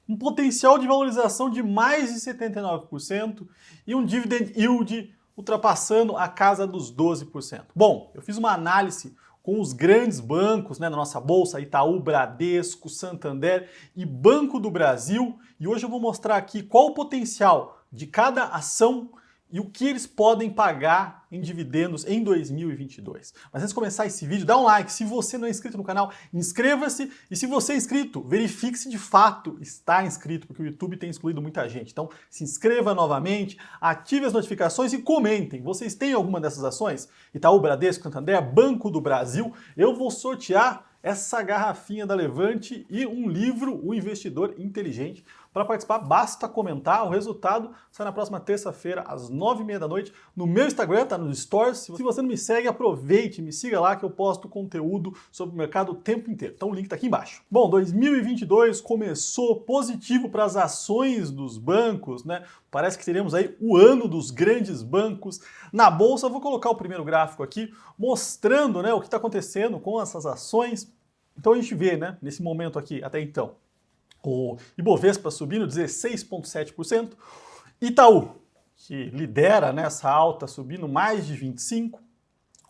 um potencial de valorização de mais de 79% e um dividend yield ultrapassando a casa dos 12%. Bom, eu fiz uma análise com os grandes bancos, né, da nossa bolsa, Itaú, Bradesco, Santander e Banco do Brasil, e hoje eu vou mostrar aqui qual o potencial de cada ação e o que eles podem pagar em dividendos em 2022. Mas antes de começar esse vídeo, dá um like. Se você não é inscrito no canal, inscreva-se. E se você é inscrito, verifique se de fato está inscrito, porque o YouTube tem excluído muita gente. Então, se inscreva novamente, ative as notificações e comentem. Vocês têm alguma dessas ações? Itaú, Bradesco, Santander, Banco do Brasil? Eu vou sortear essa garrafinha da Levante e um livro, O Investidor Inteligente. Para participar, basta comentar. O resultado sai na próxima terça-feira, às 9h30 da noite, no meu Instagram, tá nos stories. Se você não me segue, aproveite, me siga lá que eu posto conteúdo sobre o mercado o tempo inteiro. Então o link tá aqui embaixo. Bom, 2022 começou positivo para as ações dos bancos, né? Parece que teremos aí o ano dos grandes bancos. Na bolsa, eu vou colocar o primeiro gráfico aqui, mostrando, né, o que está acontecendo com essas ações. Então a gente vê, né, nesse momento aqui, até então, o Ibovespa subindo 16,7%, Itaú, que lidera nessa alta, subindo mais de 25%,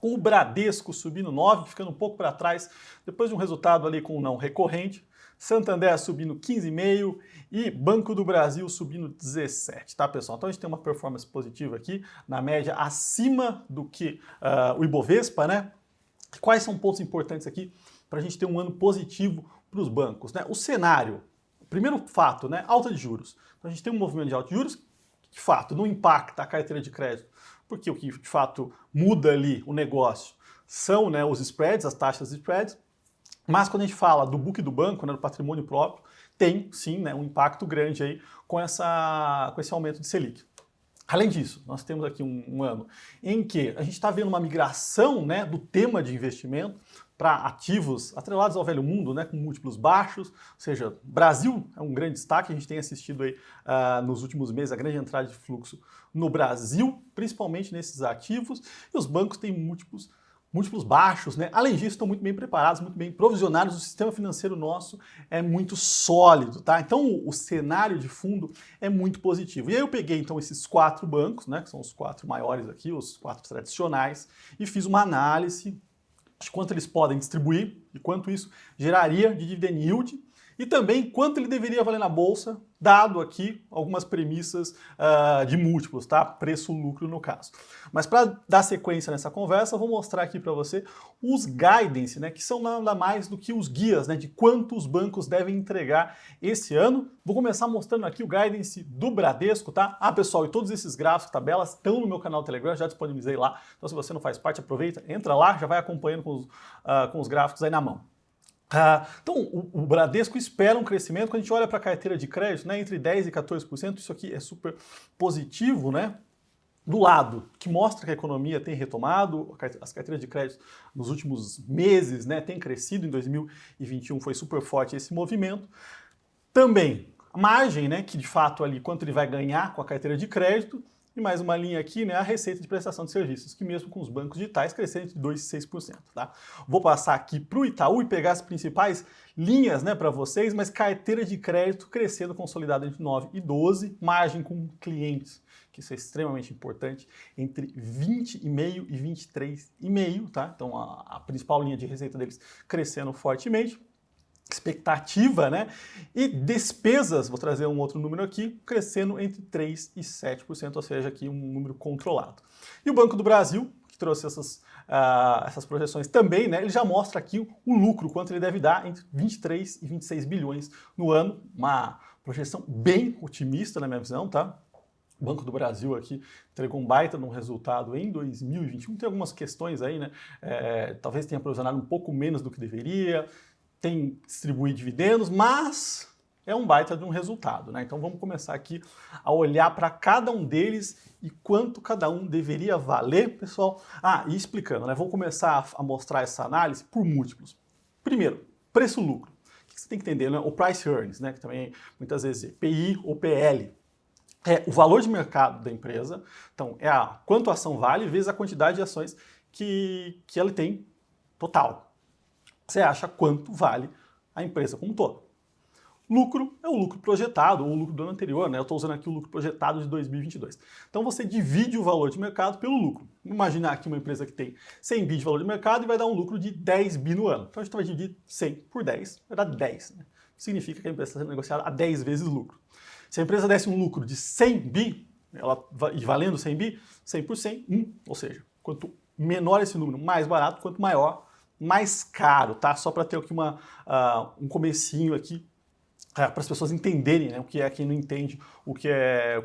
o Bradesco subindo 9%, ficando um pouco para trás, depois de um resultado ali com não recorrente, Santander subindo 15,5% e Banco do Brasil subindo 17%, tá, pessoal? Então a gente tem uma performance positiva aqui, na média acima do que o Ibovespa, né? Quais são pontos importantes aqui para a gente ter um ano positivo para os bancos, né? O cenário, primeiro fato, né? Alta de juros. Então a gente tem um movimento de alta de juros que, de fato, não impacta a carteira de crédito, porque o que, de fato, muda ali o negócio são, né, os spreads, as taxas de spreads. Mas quando a gente fala do book do banco, né, do patrimônio próprio, tem sim, né, um impacto grande aí com esse aumento de Selic. Além disso, nós temos aqui um ano em que a gente está vendo uma migração, né, do tema de investimento para ativos atrelados ao velho mundo, né, com múltiplos baixos, ou seja, Brasil é um grande destaque, a gente tem assistido aí nos últimos meses a grande entrada de fluxo no Brasil, principalmente nesses ativos, e os bancos têm múltiplos baixos, né? Além disso, estão muito bem preparados, muito bem provisionados, o sistema financeiro nosso é muito sólido, tá? Então o cenário de fundo é muito positivo. E aí eu peguei então esses 4 bancos, né, que são os 4 maiores aqui, os 4 tradicionais, e fiz uma análise de quanto eles podem distribuir e quanto isso geraria de dividend yield, e também quanto ele deveria valer na bolsa, dado aqui algumas premissas de múltiplos, tá? Preço-lucro no caso. Mas para dar sequência nessa conversa, eu vou mostrar aqui para você os guidance, né? Que são nada mais do que os guias, né? De quanto os bancos devem entregar esse ano. Vou começar mostrando aqui o guidance do Bradesco, tá? Ah, pessoal, e todos esses gráficos, tabelas, estão no meu canal do Telegram, já disponibilizei lá. Então se você não faz parte, aproveita, entra lá, já vai acompanhando com os gráficos aí na mão. Então, o Bradesco espera um crescimento, quando a gente olha para a carteira de crédito, né, entre 10% e 14%, isso aqui é super positivo, né? Do lado, que mostra que a economia tem retomado, as carteiras de crédito nos últimos meses, né, tem crescido, em 2021 foi super forte esse movimento. Também, a margem, né, que de fato ali, quanto ele vai ganhar com a carteira de crédito, e mais uma linha aqui, né, a receita de prestação de serviços, que mesmo com os bancos digitais crescendo entre 2% e 6%. Tá? Vou passar aqui para o Itaú e pegar as principais linhas, né, para vocês, mas carteira de crédito crescendo consolidada entre 9% e 12%, margem com clientes, que isso é extremamente importante, entre 20,5% e 23,5%. Tá? Então a principal linha de receita deles crescendo fortemente. Expectativa, né? E despesas, vou trazer um outro número aqui, crescendo entre 3% e 7%, ou seja, aqui um número controlado. E o Banco do Brasil, que trouxe essas projeções também, né? Ele já mostra aqui o lucro, quanto ele deve dar entre 23 e 26 bilhões no ano, uma projeção bem otimista na minha visão, tá? O Banco do Brasil aqui entregou um baita de um resultado em 2021, tem algumas questões aí, né? Talvez tenha provisionado um pouco menos do que deveria, tem distribuído dividendos, mas é um baita de um resultado, né? Então vamos começar aqui a olhar para cada um deles e quanto cada um deveria valer, pessoal. E explicando, né? Vou começar a mostrar essa análise por múltiplos. Primeiro, preço-lucro. O que você tem que entender, né? O price earnings, né? Que também muitas vezes é PI ou PL. É o valor de mercado da empresa, então é quanto a ação vale vezes a quantidade de ações que ela tem total. Você acha quanto vale a empresa como um todo. Lucro é o lucro projetado, ou o lucro do ano anterior, né? Eu estou usando aqui o lucro projetado de 2022. Então você divide o valor de mercado pelo lucro. Vamos imaginar aqui uma empresa que tem 100 bi de valor de mercado e vai dar um lucro de 10 bi no ano. Então a gente vai dividir 100 por 10, vai dar 10. Né? Significa que a empresa está sendo negociada a 10 vezes lucro. Se a empresa desse um lucro de 100 bi, e valendo 100 bi, 100 por 100, 1. Ou seja, quanto menor esse número, mais barato, quanto maior, mais caro, tá? Só para ter aqui um comecinho aqui, para as pessoas entenderem, né, o que é, quem não entende o que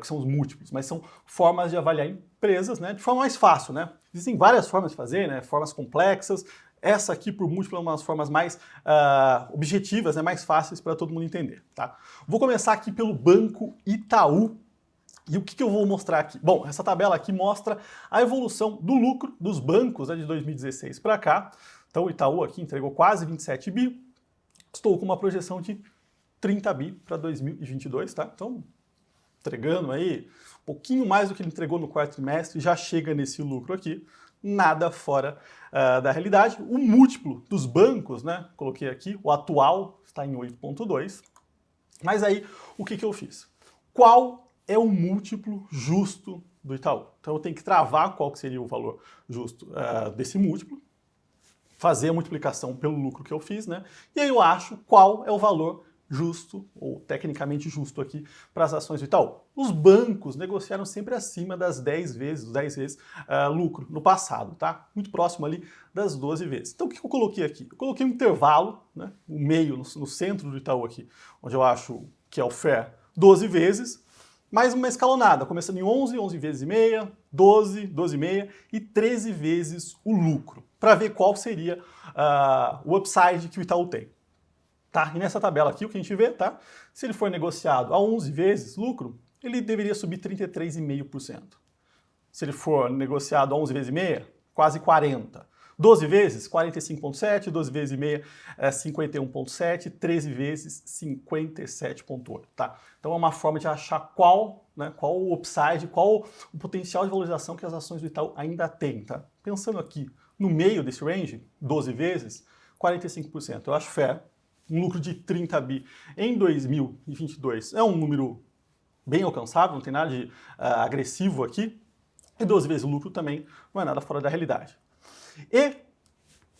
são os múltiplos, mas são formas de avaliar empresas, né, de forma mais fácil, né? Existem várias formas de fazer, né, formas complexas. Essa aqui, por múltiplo, é uma das formas mais objetivas, né, mais fáceis para todo mundo entender, tá? Vou começar aqui pelo Banco Itaú. E o que eu vou mostrar aqui? Bom, essa tabela aqui mostra a evolução do lucro dos bancos, né, de 2016 para cá. Então o Itaú aqui entregou quase 27 bi. Estou com uma projeção de 30 bi para 2022, tá? Então, entregando aí um pouquinho mais do que ele entregou no quarto trimestre, já chega nesse lucro aqui, nada fora da realidade. O múltiplo dos bancos, né? Coloquei aqui, o atual está em 8,2. Mas aí, o que eu fiz? Qual é o múltiplo justo do Itaú? Então eu tenho que travar qual que seria o valor justo desse múltiplo, fazer a multiplicação pelo lucro que eu fiz, né? E aí eu acho qual é o valor justo, ou tecnicamente justo aqui, para as ações do Itaú. Os bancos negociaram sempre acima das 10 vezes lucro no passado, tá? Muito próximo ali das 12 vezes. Então o que eu coloquei aqui? Eu coloquei um intervalo, né? O meio, no centro do Itaú aqui, onde eu acho que é o fair, 12 vezes, mais uma escalonada, começando em 11, 11 vezes e meia, 12, 12 e meia e 13 vezes o lucro, para ver qual seria o upside que o Itaú tem. Tá? E nessa tabela aqui, o que a gente vê, tá? Se ele for negociado a 11 vezes lucro, ele deveria subir 33,5%. Se ele for negociado a 11 vezes e meia, quase 40%. 12 vezes, 45,7%, 12 vezes e meia, 51,7%, 13 vezes, 57,8%. Tá? Então é uma forma de achar qual o upside, qual o potencial de valorização que as ações do Itaú ainda têm. Tá? Pensando aqui no meio desse range, 12 vezes, 45%. Eu acho fair. Um lucro de 30 bi em 2022 é um número bem alcançável, não tem nada de agressivo aqui. E 12 vezes o lucro também não é nada fora da realidade. E,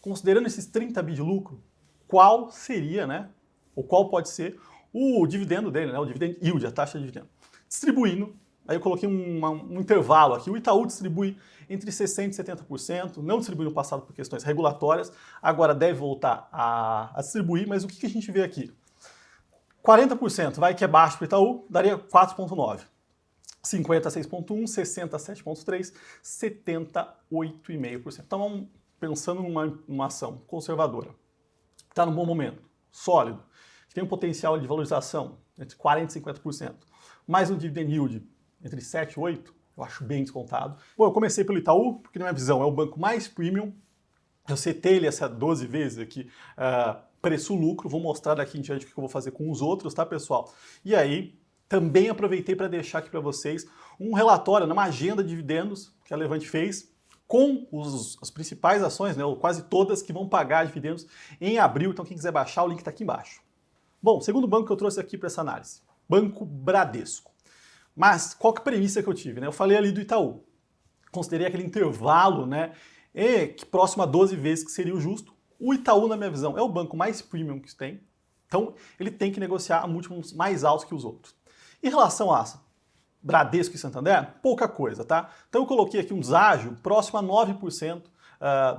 considerando esses 30 bi de lucro, qual seria, né, ou qual pode ser o dividendo dele, né, o dividend yield, a taxa de dividendo? Distribuindo, aí eu coloquei um intervalo aqui, o Itaú distribui entre 60% e 70%, não distribuiu no passado por questões regulatórias, agora deve voltar a distribuir, mas o que a gente vê aqui? 40% vai que é baixo para o Itaú, daria 4,9%. 50, 6,1%, 60, 7,3%, 70, 8,5%. Então, pensando numa ação conservadora, que está num bom momento, sólido, que tem um potencial de valorização entre 40% e 50%, mais um dividend yield entre 7 e 8%, eu acho bem descontado. Bom, eu comecei pelo Itaú, porque na minha visão é o banco mais premium. Eu setei ele essa 12 vezes aqui, preço-lucro. Vou mostrar daqui em diante o que eu vou fazer com os outros, tá, pessoal? E aí, também aproveitei para deixar aqui para vocês um relatório, uma agenda de dividendos que a Levante fez com as principais ações, né, ou quase todas, que vão pagar dividendos em abril. Então, quem quiser baixar, o link está aqui embaixo. Bom, segundo banco que eu trouxe aqui para essa análise, Banco Bradesco. Mas qual que é a premissa que eu tive? Né? Eu falei ali do Itaú. Considerei aquele intervalo, né, que próximo a 12 vezes que seria o justo. O Itaú, na minha visão, é o banco mais premium que tem. Então, ele tem que negociar a múltiplos mais altos que os outros. Em relação a Bradesco e Santander, pouca coisa, tá? Então eu coloquei aqui um deságio próximo a 9%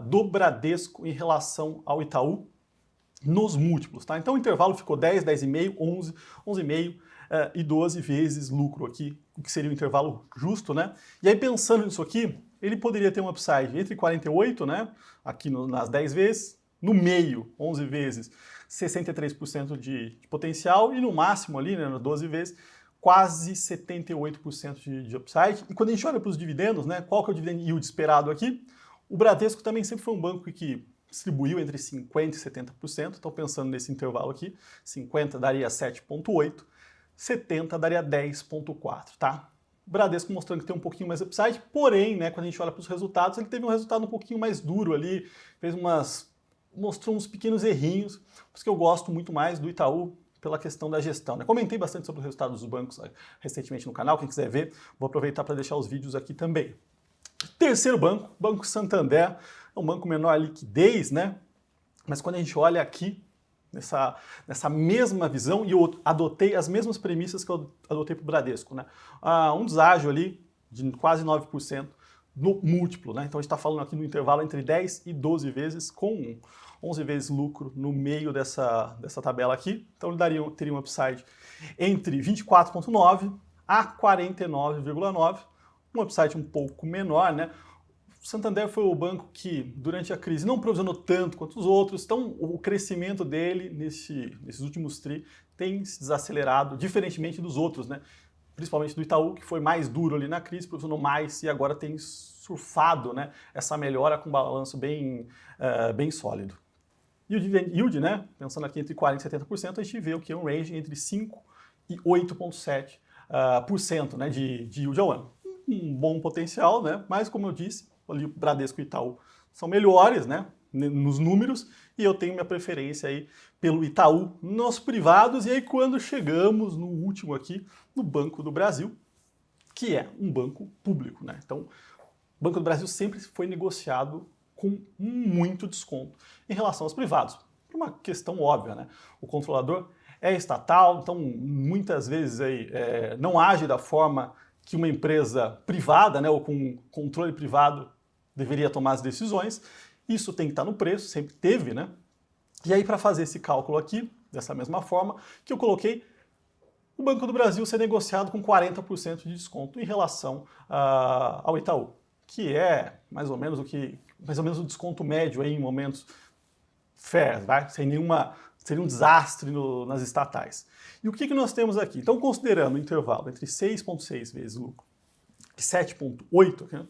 do Bradesco em relação ao Itaú nos múltiplos, tá? Então o intervalo ficou 10, 10,5, 11, 11,5 e 12 vezes lucro aqui, o que seria o intervalo justo, né? E aí pensando nisso aqui, ele poderia ter um upside entre 48, né? Aqui nas 10 vezes, no meio, 11 vezes, 63% de potencial e no máximo ali, né, 12 vezes, quase 78% de upside. E quando a gente olha para os dividendos, né, qual que é o dividend yield esperado aqui? O Bradesco também sempre foi um banco que distribuiu entre 50% e 70%. Estou pensando nesse intervalo aqui. 50 daria 7,8%, 70 daria 10,4%, tá? O Bradesco mostrando que tem um pouquinho mais upside, porém, né, quando a gente olha para os resultados, ele teve um resultado um pouquinho mais duro ali, mostrou uns pequenos errinhos, por isso que eu gosto muito mais do Itaú, pela questão da gestão, né? Comentei bastante sobre os resultados dos bancos recentemente no canal, quem quiser ver, vou aproveitar para deixar os vídeos aqui também. Terceiro banco, Banco Santander, é um banco menor liquidez, né? Mas quando a gente olha aqui, nessa mesma visão, e eu adotei as mesmas premissas que eu adotei para o Bradesco, né? Um deságio ali de quase 9% no múltiplo, né? Então a gente está falando aqui no intervalo entre 10 e 12 vezes, com 11 vezes lucro no meio dessa tabela aqui. Então ele teria um upside entre 24,9 a 49,9, um upside um pouco menor, né? O Santander foi o banco que, durante a crise, não provisionou tanto quanto os outros, então o crescimento dele nesses últimos tri tem se desacelerado, diferentemente dos outros, né? Principalmente do Itaú, que foi mais duro ali na crise, provisionou mais e agora tem surfado, né, essa melhora com um balanço bem sólido. E o dividend yield, né, pensando aqui entre 40% e 70%, a gente vê o que é um range entre 5% e 8,7%, né, de yield ao ano. Um bom potencial, né, mas como eu disse, ali o Bradesco e o Itaú são melhores, né, nos números, e eu tenho minha preferência aí pelo Itaú nos privados. E aí quando chegamos no último aqui, no Banco do Brasil, que é um banco público, né? Então, o Banco do Brasil sempre foi negociado com muito desconto em relação aos privados, por uma questão óbvia, né? O controlador é estatal, então muitas vezes aí, não age da forma que uma empresa privada, né, ou com controle privado deveria tomar as decisões. Isso tem que estar no preço, sempre teve, né? E aí, para fazer esse cálculo aqui, dessa mesma forma, que eu coloquei o Banco do Brasil ser negociado com 40% de desconto em relação ao Itaú, que é mais ou menos o desconto médio aí em momentos fair, vai? Seria um desastre nas estatais. E o que nós temos aqui? Então, considerando o intervalo entre 6,6 vezes lucro e 7,8, né,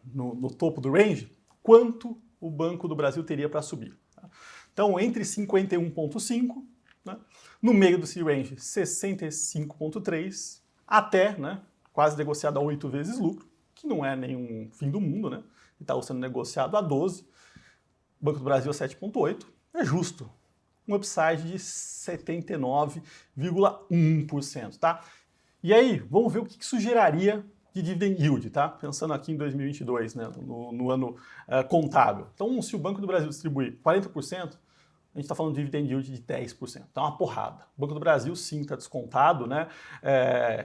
no topo do range, quanto o Banco do Brasil teria para subir. Tá? Então, entre 51,5, né, no meio desse range, 65,3, até, né, quase negociado a 8 vezes lucro, que não é nenhum fim do mundo, né? Está sendo negociado a 12, Banco do Brasil a 7,8, é justo. Um upside de 79,1%, tá? E aí, vamos ver o que isso geraria de dividend yield, tá? Pensando aqui em 2022, né, no ano contábil. Então, se o Banco do Brasil distribuir 40%, a gente está falando de dividend yield de 10%. Então, é uma porrada. O Banco do Brasil, sim, está descontado, né?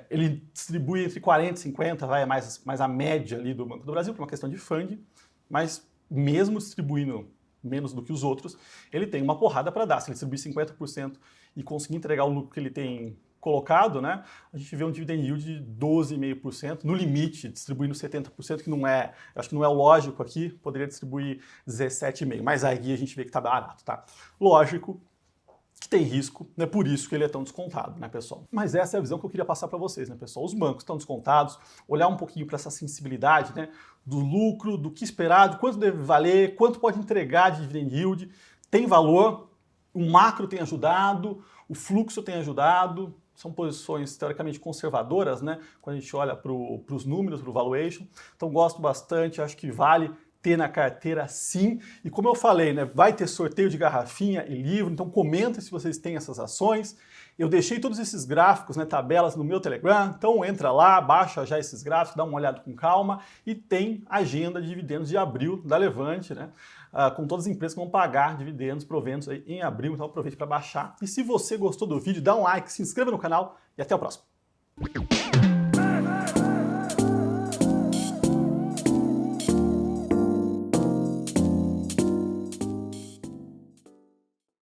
Ele distribui entre 40% e 50%, vai mais a média ali do Banco do Brasil, por uma questão de funding, mas mesmo distribuindo menos do que os outros, ele tem uma porrada para dar. Se ele distribuir 50% e conseguir entregar o lucro que ele tem colocado, né, a gente vê um dividend yield de 12,5%, no limite, distribuindo 70%, que não é, acho que não é o lógico aqui, poderia distribuir 17,5%, mas aí a gente vê que está barato, tá? Lógico que tem risco, né, por isso que ele é tão descontado, né, pessoal? Mas essa é a visão que eu queria passar para vocês, né, pessoal? Os bancos estão descontados, olhar um pouquinho para essa sensibilidade, né, do lucro, do que esperar, de quanto deve valer, quanto pode entregar de dividend yield, tem valor, o macro tem ajudado, o fluxo tem ajudado, são posições teoricamente conservadoras, né, quando a gente olha para os números, para o valuation. Então gosto bastante, acho que vale ter na carteira sim. E como eu falei, né, vai ter sorteio de garrafinha e livro, então comentem se vocês têm essas ações. Eu deixei todos esses gráficos, né, tabelas no meu Telegram, então entra lá, baixa já esses gráficos, dá uma olhada com calma, e tem agenda de dividendos de abril da Levante, né, com todas as empresas que vão pagar dividendos, proventos aí em abril, então aproveite para baixar. E se você gostou do vídeo, dá um like, se inscreva no canal e até o próximo.